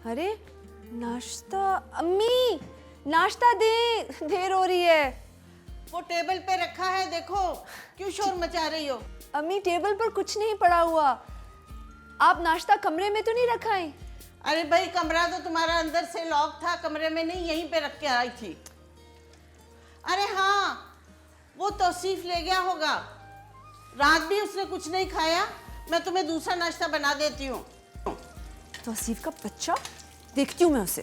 अरे नाश्ता, अम्मी नाश्ता दे, देर हो रही है। वो टेबल पे रखा है, देखो क्यों शोर मचा रही हो। अम्मी टेबल पर कुछ नहीं पड़ा हुआ, आप नाश्ता कमरे में तो नहीं रखा है? अरे भाई कमरा तो तुम्हारा अंदर से लॉक था, कमरे में नहीं, यहीं पे रख के आई थी। अरे हाँ, वो तौसीफ ले गया होगा, रात भी उसने कुछ नहीं खाया। मैं तुम्हें दूसरा नाश्ता बना देती हूँ। तौसीफ का बच्चा, देखती हूँ मैं उसे।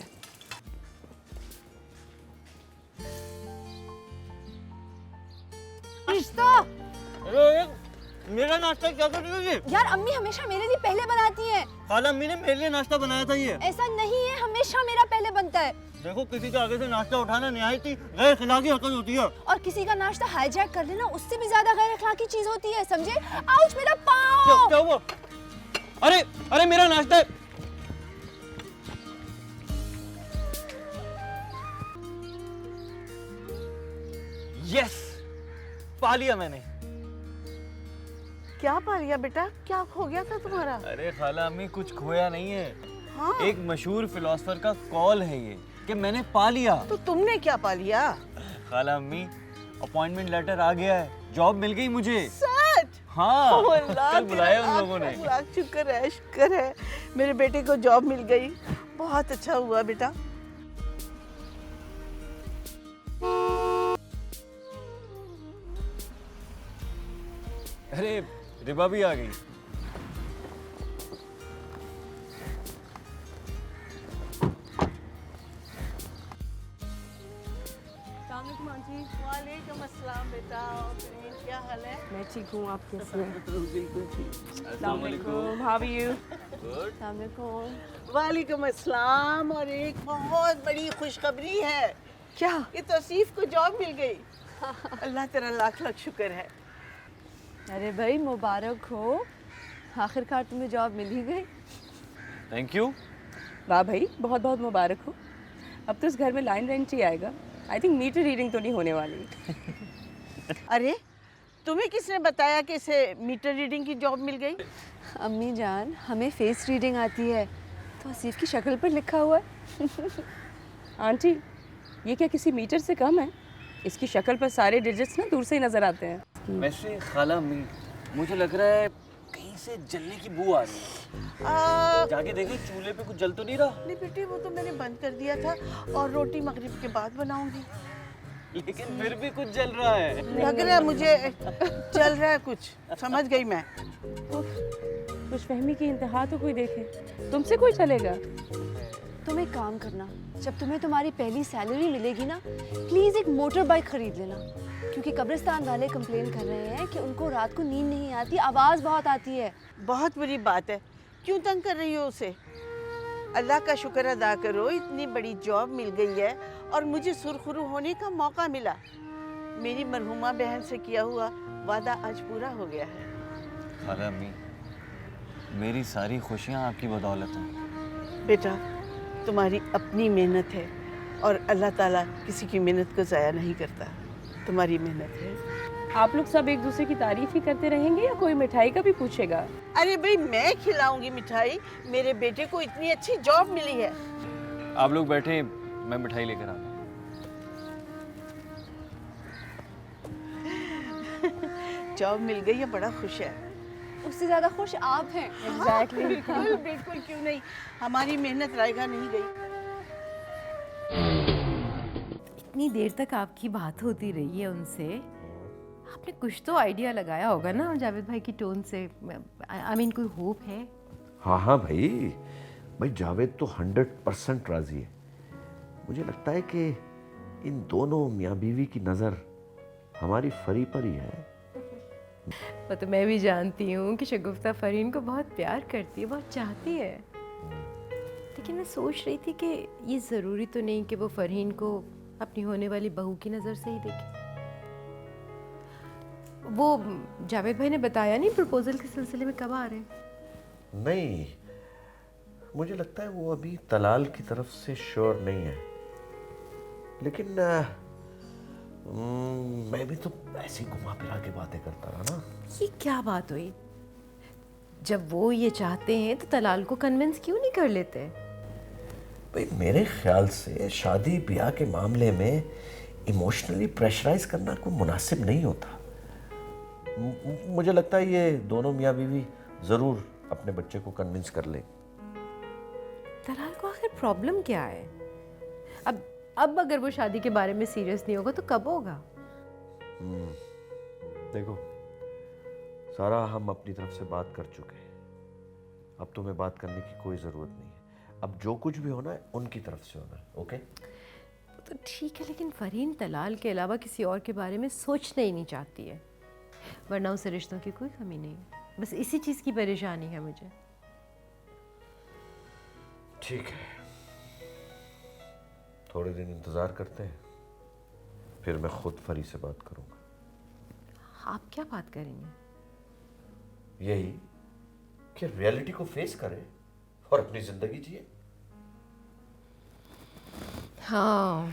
नाश्ता मेरा नाश्ता क्या कर रही हो? यार, अम्मी हमेशा मेरे लिए पहले बनाती है। खाला अम्मी ने मेरे लिए नाश्ता बनाया था ये। ऐसा नहीं है, हमेशा मेरा पहले बनता है। देखो किसी के आगे से नाश्ता उठाना निहायत ही गैर अखलाकी हरकत होती है। और किसी का नाश्ता हाईजैक कर लेना उससे भी ज्यादा गैर अखलाकी चीज होती है, समझे? आउच, मेरा पाँव। क्या हुआ? अरे अरे मेरा नाश्ता। यस, पा लिया मैंने। क्या पा लिया बेटा? क्या हो गया था तुम्हारा? अरे खाला अम्मी कुछ खोया नहीं है। हाँ? एक मशहूर फिलोसफर का कॉल है ये कि मैंने पा लिया। तो तुमने क्या पा लिया? खाला अम्मी अपॉइंटमेंट लेटर आ गया है, जॉब मिल गई मुझे। सच? हाँ, अल्लाह, कल बुलाया उन लोगों ने। शुक्र है मेरे बेटे को जॉब मिल गई। बहुत अच्छा हुआ बेटा। अरे रिबा भी आ गई। वालेकुम अस्सलाम बेटा, क्या हाल है? मैं ठीक हूँ, आप कैसे हैं? बिल्कुल ठीक। अस्सलाम वालेकुम, how are you? अस्सलाम वालेकुम। वालेकुम अस्सलाम। और एक बहुत बड़ी खुशखबरी है क्या? कि तौसीफ को जॉब मिल गई। अल्लाह तेरा लाख लाख शुक्र है। अरे भाई मुबारक हो, आखिरकार तुम्हें जॉब मिल ही गई। Thank you. वाह भाई, बहुत बहुत मुबारक हो। अब तो इस घर में लाइन रेंट ही आएगा। आई थिंक मीटर रीडिंग तो नहीं होने वाली। अरे तुम्हें किसने बताया कि इसे मीटर रीडिंग की जॉब मिल गई? अम्मी जान, हमें फेस रीडिंग आती है, तो आसिफ की शक्ल पर लिखा हुआ है। आंटी, ये क्या किसी मीटर से कम है? इसकी शक्ल पर सारे डिजिट्स ना दूर से ही नजर आते हैं। वैसे खाला अम्मी, मुझे लग रहा है कहीं से जलने की बू आ रही है। जाके देखिए चूल्हे पे कुछ जल तो नहीं रहा। नहीं बेटी, वो तो मैंने बंद कर दिया था और रोटी मगरिब के बाद बनाऊंगी। लेकिन फिर भी कुछ जल रहा है। लग रहा है मुझे चल रहा है कुछ, समझ गई मैं। कुछ फहमी की इंतहा तो कोई देखे, तुमसे कोई चलेगा? तुम एक काम करना, जब तुम्हें तुम्हारी पहली सैलरी मिलेगी ना, प्लीज़ एक मोटर बाइक खरीद लेना, क्योंकि कब्रिस्तान वाले कंप्लेन कर रहे हैं कि उनको रात को नींद नहीं आती, आवाज़ बहुत आती है। बहुत बुरी बात है, क्यों तंग कर रही हो उसे? अल्लाह का शुक्र अदा करो, इतनी बड़ी जॉब मिल गई है और मुझे सुरखुरू होने का मौका मिला। मेरी मरहुमा बहन से किया हुआ वादा आज पूरा हो गया है। खाला अम्मी, मेरी सारी खुशियाँ आपकी बदौलत हैं। बेटा, तुम्हारी अपनी मेहनत है और अल्लाह ताला किसी की मेहनत को ज़ाया नहीं करता। तुम्हारी मेहनत है। आप लोग सब एक दूसरे की तारीफ ही करते रहेंगे या कोई मिठाई का भी पूछेगा? अरे भाई, मैं खिलाऊंगी मिठाई, मेरे बेटे को इतनी अच्छी जॉब मिली है। आप लोग बैठे, मैं मिठाई लेकर आता हूँ। जॉब मिल गई है, बड़ा खुश है। उससे ज़्यादा खुश आप हैं। एग्जैक्टली। बिल्कुल बिल्कुल, क्यों नहीं, हमारी मेहनत रायगा नहीं गई। इतनी देर तक आपकी बात होती रही है उनसे, आपने कुछ तो आइडिया लगाया होगा ना जावेद भाई की टोन से? आई मीन कोई होप है? हाँ हाँ भाई जावेद तो 100% राजी है। मुझे लगता है कि इन दोनों मियाँ बीवी की नज़र हमारी फरी पर ही है। वो तो मैं भी जानती हूँ कि शगुफ्ता फरीन को बहुत प्यार करती है, बहुत चाहती है, लेकिन मैं सोच रही थी कि ये ज़रूरी तो नहीं कि वो फरहीन को अपनी होने वाली बहू की नज़र से ही देखे। वो जावेद भाई ने बताया नहीं प्रपोजल के सिलसिले में कब आ रहे हैं? नहीं, मुझे लगता है वो अभी तलाल की तरफ से श्योर नहीं है, लेकिन मैं भी तो ऐसी घुमा फिरा के बातें करता रहा ना। ये क्या बात हुई? जब वो ये चाहते हैं तो तलाल को कन्विंस क्यों नहीं कर लेते? भाई मेरे ख्याल से शादी ब्याह के मामले में इमोशनली प्रेशराइज करना कोई मुनासिब नहीं होता। मुझे लगता है ये दोनों मियाँ बीवी ज़रूर अपने बच्चे को कन्विंस कर लें। तलाल को आखिर प्रॉब्लम क्या है? अब अगर वो शादी के बारे में सीरियस नहीं होगा तो कब होगा? देखो सारा, हम अपनी तरफ से बात कर चुके हैं, अब तुम्हें बात करने की कोई ज़रूरत नहीं है। अब जो कुछ भी होना है उनकी तरफ से होना है, ओके? तो ठीक है, लेकिन फरहीन तलाल के अलावा किसी और के बारे में सोचना ही नहीं चाहती है, वरना उसे रिश्तों की कोई कमी नहीं। बस इसी चीज़ की परेशानी है मुझे। ठीक है, थोड़े दिन इंतज़ार करते हैं, फिर मैं खुद फरी से बात करूंगा। आप क्या बात करेंगे? यही कि रियलिटी को फेस करें और अपनी ज़िंदगी जिए। हाँ,